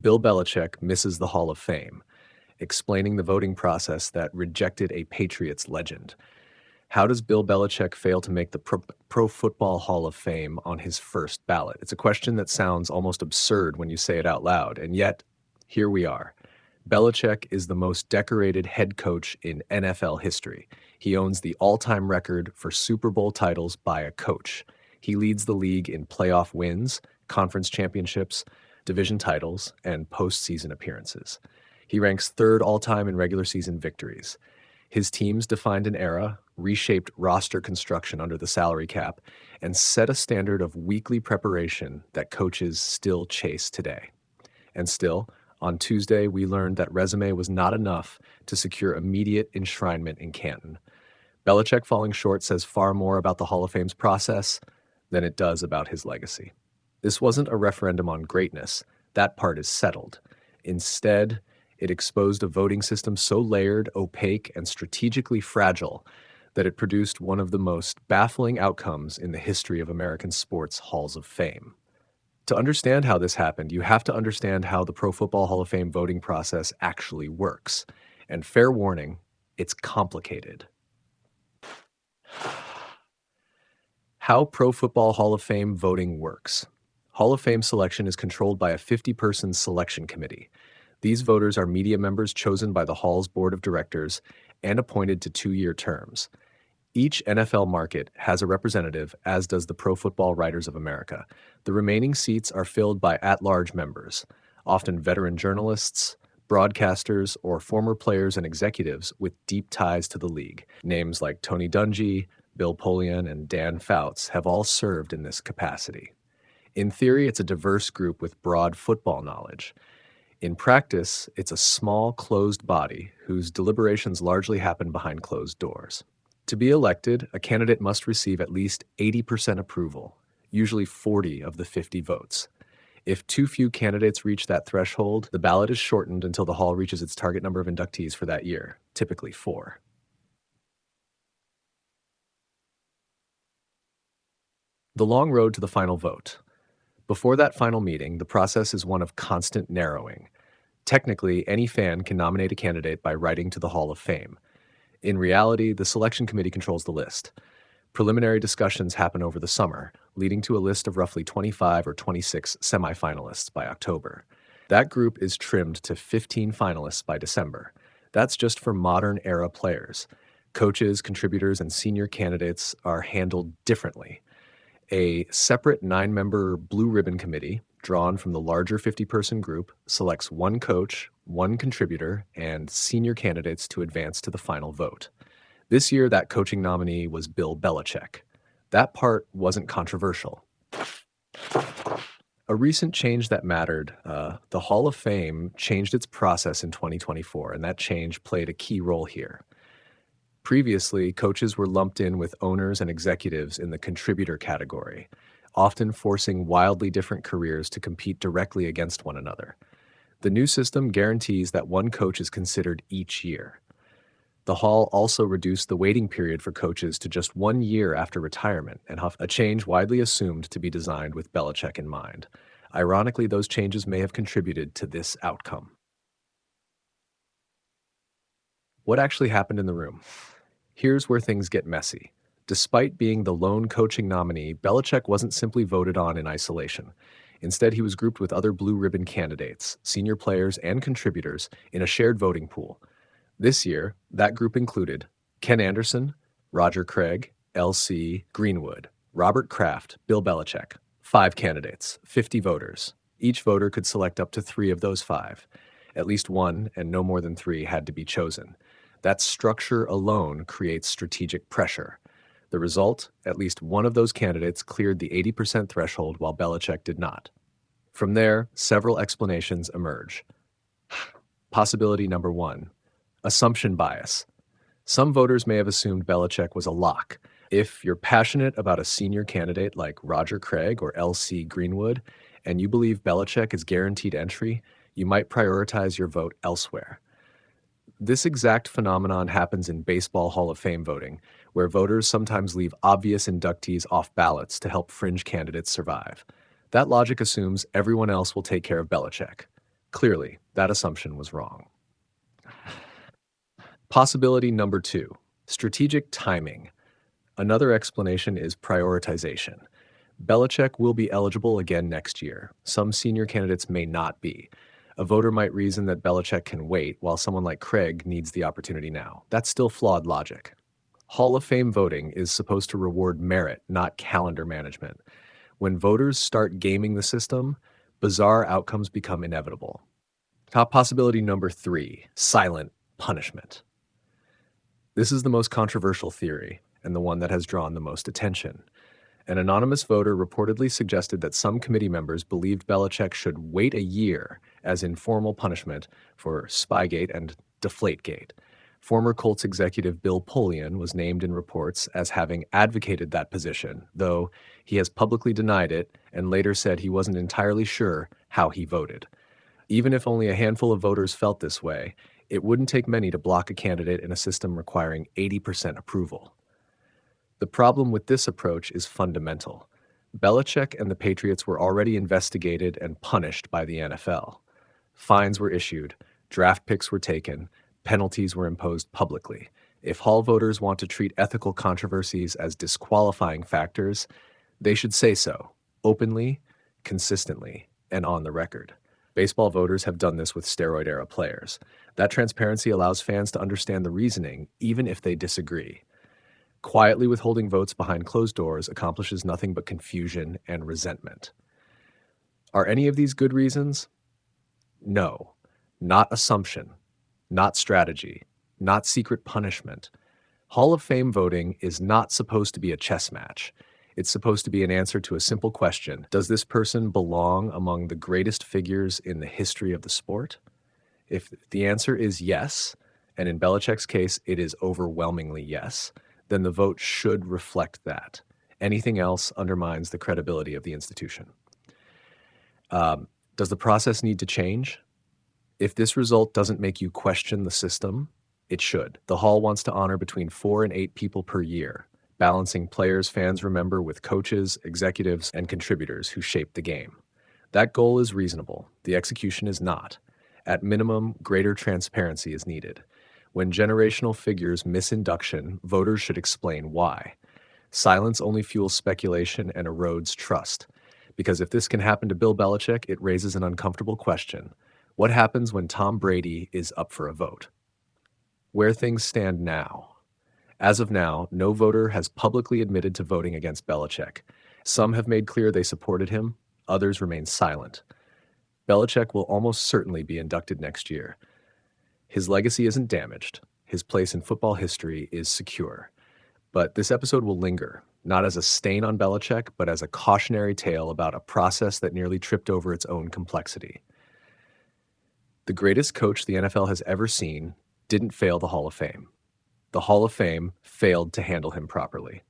Bill Belichick misses the Hall of Fame, explaining the voting process that rejected a Patriots legend. How does Bill Belichick fail to make the Pro Football Hall of Fame on his first ballot? It's a question that sounds almost absurd when you say it out loud, and yet, here we are. Belichick is the most decorated head coach in NFL history. He owns the all-time record for Super Bowl titles by a coach. He leads the league in playoff wins, conference championships, division titles, and postseason appearances. He ranks third all-time in regular season victories. His teams defined an era, reshaped roster construction under the salary cap, and set a standard of weekly preparation that coaches still chase today. And still, on Tuesday, we learned that résumé was not enough to secure immediate enshrinement in Canton. Belichick falling short says far more about the Hall of Fame's process than it does about his legacy. This wasn't a referendum on greatness. That part is settled. Instead, it exposed a voting system so layered, opaque, and strategically fragile that it produced one of the most baffling outcomes in the history of American sports halls of fame. To understand how this happened, you have to understand how the Pro Football Hall of Fame voting process actually works. And fair warning, it's complicated. How Pro Football Hall of Fame voting works. Hall of Fame selection is controlled by a 50-person selection committee. These voters are media members chosen by the Hall's board of directors and appointed to 2-year terms. Each NFL market has a representative, as does the Pro Football Writers of America. The remaining seats are filled by at-large members, often veteran journalists, broadcasters, or former players and executives with deep ties to the league. Names like Tony Dungy, Bill Polian, and Dan Fouts have all served in this capacity. In theory, it's a diverse group with broad football knowledge. In practice, it's a small, closed body whose deliberations largely happen behind closed doors. To be elected, a candidate must receive at least 80% approval, usually 40 of the 50 votes. If too few candidates reach that threshold, the ballot is shortened until the Hall reaches its target number of inductees for that year, typically 4. The long road to the final vote. Before that final meeting, the process is one of constant narrowing. Technically, any fan can nominate a candidate by writing to the Hall of Fame. In reality, the selection committee controls the list. Preliminary discussions happen over the summer, leading to a list of roughly 25 or 26 semifinalists by October. That group is trimmed to 15 finalists by December. That's just for modern-era players. Coaches, contributors, and senior candidates are handled differently. A separate 9-member blue ribbon committee, drawn from the larger 50-person group, selects one coach, one contributor, and senior candidates to advance to the final vote. This year, that coaching nominee was Bill Belichick. That part wasn't controversial. A recent change that mattered, the Hall of Fame changed its process in 2024, and that change played a key role here. Previously, coaches were lumped in with owners and executives in the contributor category, often forcing wildly different careers to compete directly against one another. The new system guarantees that one coach is considered each year. The Hall also reduced the waiting period for coaches to just 1 year after retirement, and a change widely assumed to be designed with Belichick in mind. Ironically, those changes may have contributed to this outcome. What actually happened in the room? Here's where things get messy. Despite being the lone coaching nominee, Belichick wasn't simply voted on in isolation. Instead, he was grouped with other blue ribbon candidates, senior players, and contributors in a shared voting pool. This year, that group included Ken Anderson, Roger Craig, L.C. Greenwood, Robert Kraft, Bill Belichick. 5 candidates, 50 voters. Each voter could select up to 3 of those 5. At least 1, and no more than 3, had to be chosen. That structure alone creates strategic pressure. The result, at least one of those candidates cleared the 80% threshold while Belichick did not. From there, several explanations emerge. Possibility number 1, assumption bias. Some voters may have assumed Belichick was a lock. If you're passionate about a senior candidate like Roger Craig or L.C. Greenwood, and you believe Belichick is guaranteed entry, you might prioritize your vote elsewhere. This exact phenomenon happens in Baseball Hall of Fame voting, where voters sometimes leave obvious inductees off ballots to help fringe candidates survive. That logic assumes everyone else will take care of Belichick. Clearly, that assumption was wrong. Possibility number 2, strategic timing. Another explanation is prioritization. Belichick will be eligible again next year. Some senior candidates may not be. A voter might reason that Belichick can wait, while someone like Craig needs the opportunity now. That's still flawed logic. Hall of Fame voting is supposed to reward merit, not calendar management. When voters start gaming the system, bizarre outcomes become inevitable. Top possibility number 3, silent punishment. This is the most controversial theory, and the one that has drawn the most attention. An anonymous voter reportedly suggested that some committee members believed Belichick should wait a year as informal punishment for Spygate and Deflategate. Former Colts executive Bill Polian was named in reports as having advocated that position, though he has publicly denied it and later said he wasn't entirely sure how he voted. Even if only a handful of voters felt this way, it wouldn't take many to block a candidate in a system requiring 80% approval. The problem with this approach is fundamental. Belichick and the Patriots were already investigated and punished by the NFL. Fines were issued, draft picks were taken, penalties were imposed publicly. If Hall voters want to treat ethical controversies as disqualifying factors, they should say so, openly, consistently, and on the record. Baseball voters have done this with steroid-era players. That transparency allows fans to understand the reasoning, even if they disagree. Quietly withholding votes behind closed doors accomplishes nothing but confusion and resentment. Are any of these good reasons? No. Not assumption, not strategy, not secret punishment. Hall of Fame voting is not supposed to be a chess match. It's supposed to be an answer to a simple question. Does this person belong among the greatest figures in the history of the sport? If the answer is yes, and in Belichick's case it is overwhelmingly yes, then the vote should reflect that. Anything else undermines the credibility of the institution. Does the process need to change? If this result doesn't make you question the system, it should. The Hall wants to honor between 4 and 8 people per year, balancing players fans remember with coaches, executives, and contributors who shaped the game. That goal is reasonable. The execution is not. At minimum, greater transparency is needed. When generational figures miss induction, voters should explain why. Silence only fuels speculation and erodes trust. Because if this can happen to Bill Belichick, it raises an uncomfortable question. What happens when Tom Brady is up for a vote? Where things stand now. As of now, no voter has publicly admitted to voting against Belichick. Some have made clear they supported him, others remain silent. Belichick will almost certainly be inducted next year. His legacy isn't damaged. His place in football history is secure. But this episode will linger, not as a stain on Belichick, but as a cautionary tale about a process that nearly tripped over its own complexity. The greatest coach the NFL has ever seen didn't fail the Hall of Fame. The Hall of Fame failed to handle him properly.